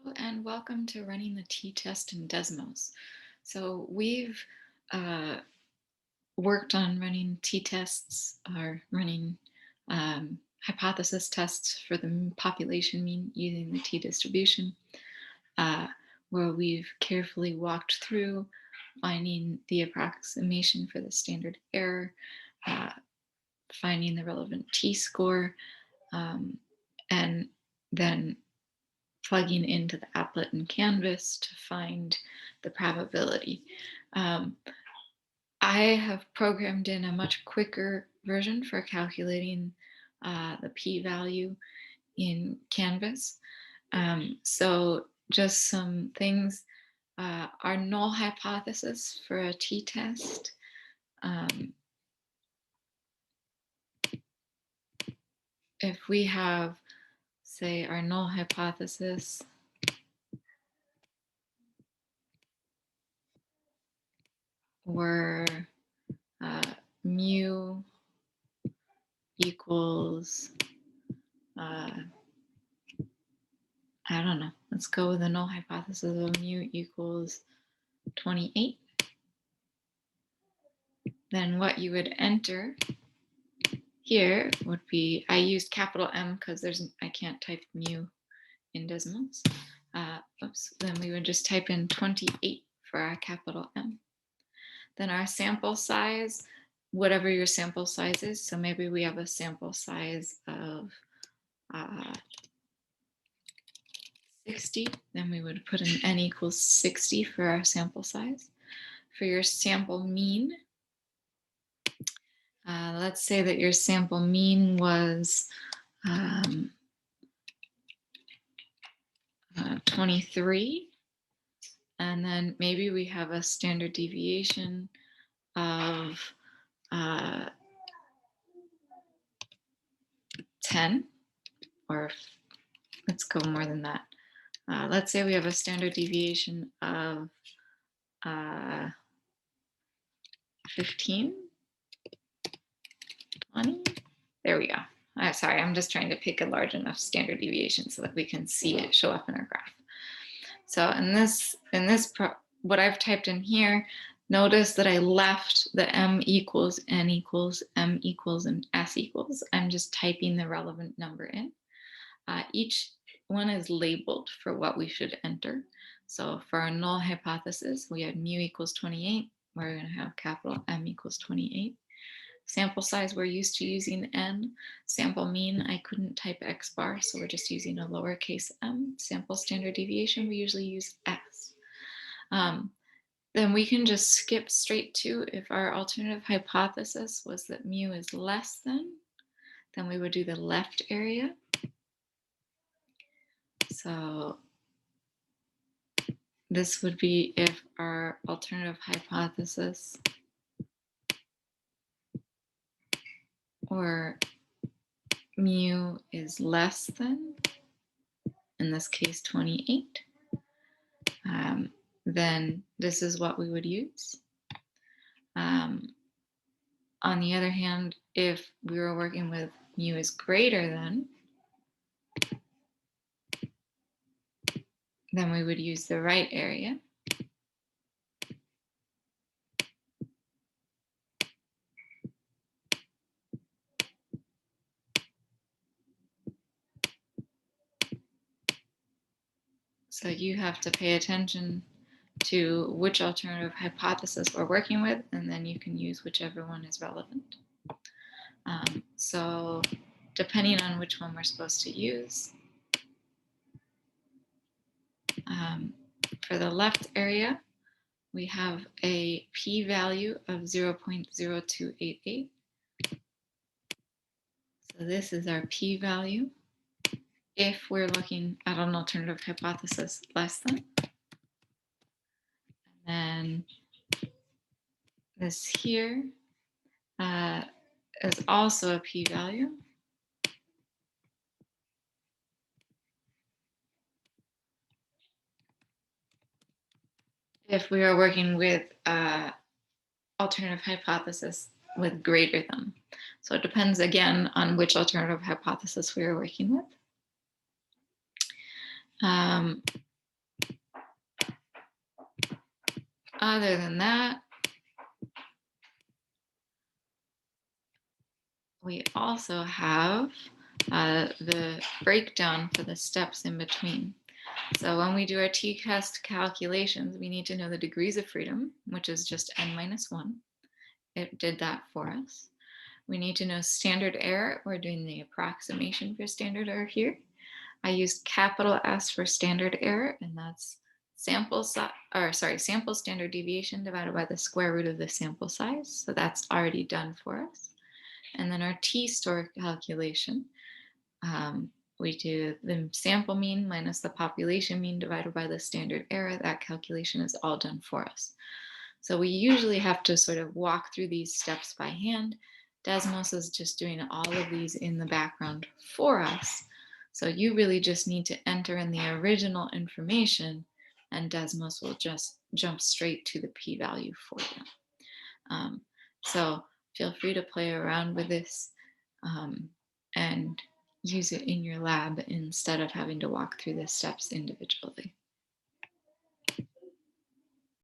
Hello and welcome to running the t-test in Desmos. So we've uh, worked on running t-tests or running hypothesis tests for the population mean using the t-distribution, uh, where we've carefully walked through finding the approximation for the standard error, uh, finding the relevant t-score, and then plugging into the applet and canvas to find the probability. Um, I have programmed in a much quicker version for calculating the p-value in Canvas. So just some things. Our null hypothesis for a t-test. If we have, say, our null hypothesis were mu equals, I don't know, let's go with the null hypothesis of mu equals 28. Then what you would enter here would be, I used capital M because I can't type mu in Desmos. Oops, then we would just type in 28 for our capital M. Then our sample size, whatever your sample size is. So maybe we have a sample size of 60, then we would put in n equals 60 for our sample size. For your sample mean, let's say that your sample mean was 23, and then maybe we have a standard deviation of 10, or let's go more than that. Let's say we have a standard deviation of 15, 20. There we go. Sorry, I'm just trying to pick a large enough standard deviation so that we can see it show up in our graph. So in this what I've typed in here, notice that I left the m equals, n equals, m equals, and s equals. I'm just typing the relevant number in. Each one is labeled for what we should enter. So for our null hypothesis, we had mu equals 28. We're going to have capital M equals 28. Sample size, we're used to using n. Sample mean, I couldn't type x bar, so we're just using a lowercase m. Sample standard deviation, we usually use s. Then we can just skip straight to, if our alternative hypothesis was that mu is less than, then we would do the left area. So this would be if our alternative hypothesis or mu is less than, in this case, 28, then this is what we would use. On the other hand, if we were working with mu is greater than, then we would use the right area. So you have to pay attention to which alternative hypothesis we're working with, and then you can use whichever one is relevant. So depending on which one we're supposed to use, for the left area, we have a p-value of 0.0288. So this is our p-value if we're looking at an alternative hypothesis less than. And then this here is also a p-value. If we are working with alternative hypothesis with greater than. So it depends again on which alternative hypothesis we are working with. Other than that, we also have the breakdown for the steps in between. So when we do our t-test calculations, we need to know the degrees of freedom, which is just n minus 1. It did that for us. We need to know standard error. We're doing the approximation for standard error here. I used capital S for standard error, and that's sample standard deviation divided by the square root of the sample size. So that's already done for us. And then our t-score calculation, we do the sample mean minus the population mean divided by the standard error. That calculation is all done for us. So we usually have to sort of walk through these steps by hand. Desmos is just doing all of these in the background for us. So you really just need to enter in the original information, and Desmos will just jump straight to the p-value for you. So feel free to play around with this and use it in your lab instead of having to walk through the steps individually.